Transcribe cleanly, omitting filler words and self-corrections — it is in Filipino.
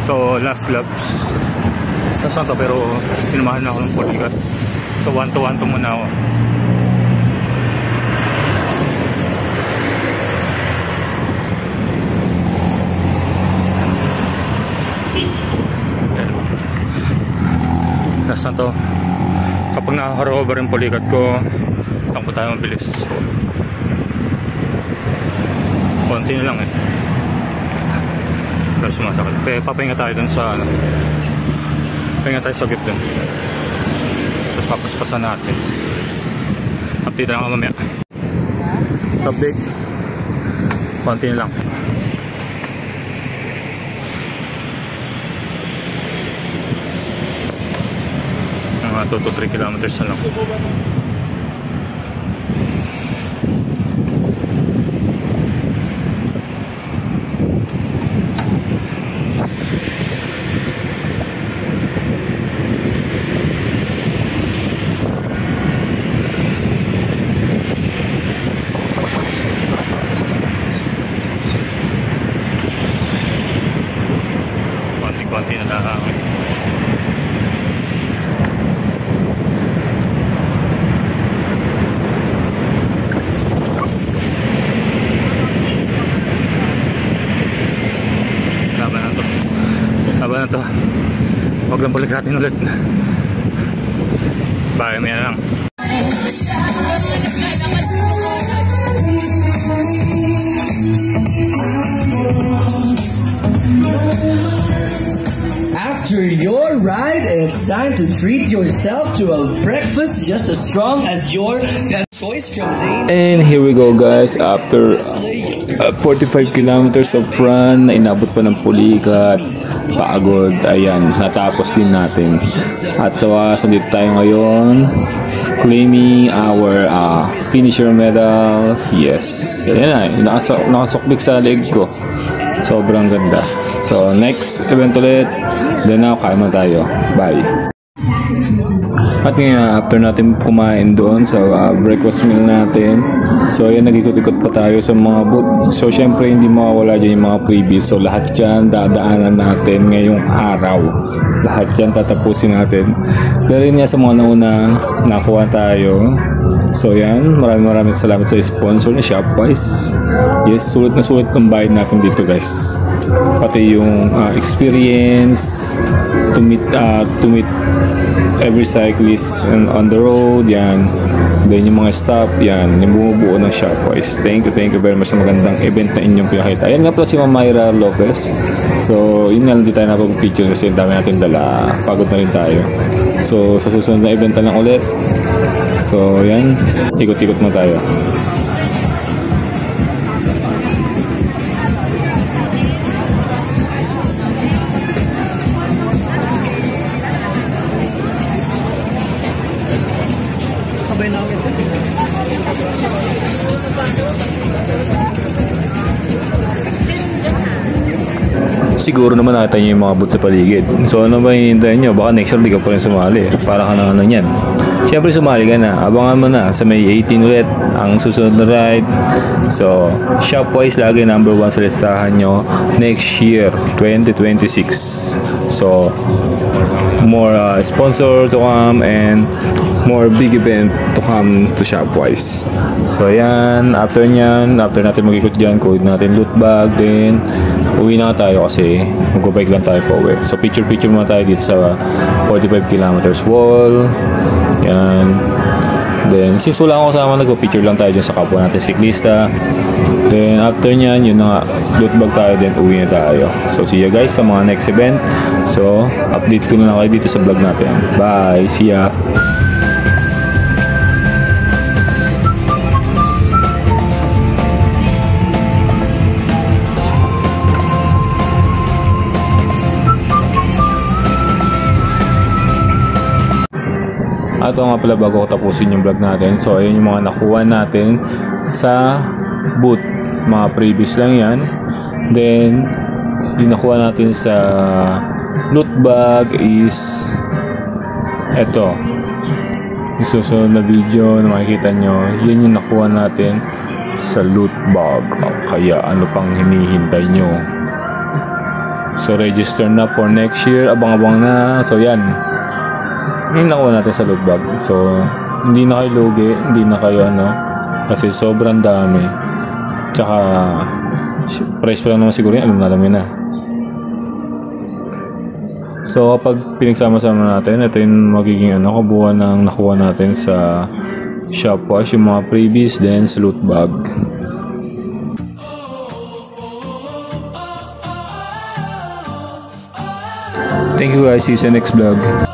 So last laps. Tapos to, pero sinamahan na ako ng polygat. So 1-2 muna ako. Last na to. Kapag nakaka-recover yung polygat ko, takbo tayo mabilis. Konti na lang eh. Pero sumasakit. Papahinga tayo dun sa ano. Pahinga tayo sa gip dun. Tapos papaspasan natin. Update lang ako mamaya. So update. Konti na lang. Mga 2-3 kilometers na lang. Konti na lang. Laban na to. Huwag lang palikatin ulit. Bye, may na lang. After your ride, it's time to treat yourself to a breakfast just as strong as your choice from Dane. And here we go guys, after 45 kilometers of run, inabot pa ng pulikat, pagod, ayan, natapos din natin. At sa wakas, dito tayo ngayon, claiming our finisher medal. Yes, ayan na, nakasuklik sa leg ko. Sobrang ganda. So next event ulit, then now kain mo tayo. Bye. At ngayon, after natin kumain doon sa breakfast meal natin, so ayan, nag-ikot-ikot pa tayo sa mga booth. So syempre hindi mawawala dyan yung mga freebies. So lahat dyan dadaanan natin ngayong araw. Lahat dyan tatapusin natin. Pero yun nga, sa mga nauna nakuha tayo. So yan, maraming salamat sa sponsor na Shopwise. Yes, sulit na sulit ang bayad natin dito guys. Pati yung experience to meet every cyclist on the road, yan. Then yung mga staff, yan, yung bumubuo ng Shopwise. Thank you very much sa magandang event na inyong pinakita. Ayan nga pala si Ma'am Myra Lopez. So yun nga, hindi tayo napag-picture kasi dami natin dala, pagod na rin tayo. So sa susunod na event na lang ulit. So yan, ikot-ikot mo tayo. Siguro naman nakita nyo yung mga booth sa paligid. So ano ba hihintayin nyo? Baka next year di ka pa rin sumali. Para ka na ano yan. Siyempre sumali ka na. Abangan mo na sa May 18 ulit ang susunod na ride. So Shopwise lagi number 1 sa listahan nyo next year 2026. So more sponsor to come and more big event to come to Shopwise. So yan, after nyan, after natin mag-ikot dyan, code natin loot bag, then uwi na tayo kasi mag-bike lang tayo pa uwi. So picture muna tayo dito sa 45 kilometers wall. Yan. Then since wala akong kasama, nagpa-picture lang tayo dyan sa kapwa natin siklista. Then after nyan, yun na, loot bag tayo, then uwi na tayo. So see you guys sa mga next event. So update ko na kayo dito sa vlog natin. Bye, see ya. At ito nga pala, bago ko tapusin yung vlog natin. So ayun yung mga nakuha natin sa booth. Mga previous lang yan. Then yung nakuha natin sa loot bag is eto. Yung susunod na video na makikita nyo, yun yung nakuha natin sa loot bag. Kaya ano pang hinihintay nyo? So register na for next year, abang-abang na. So yan, yung nakuha natin sa loot bag. So hindi na kayo lugi, hindi na kayo kasi sobrang dami. Tsaka price pa lang naman siguro yun, alam na. So kapag pinagsama-sama natin, ito yung magiging kabuuan ng nakuha natin sa Shopwash, yung mga previous din sa loot bag. Thank you guys, see you sa next vlog.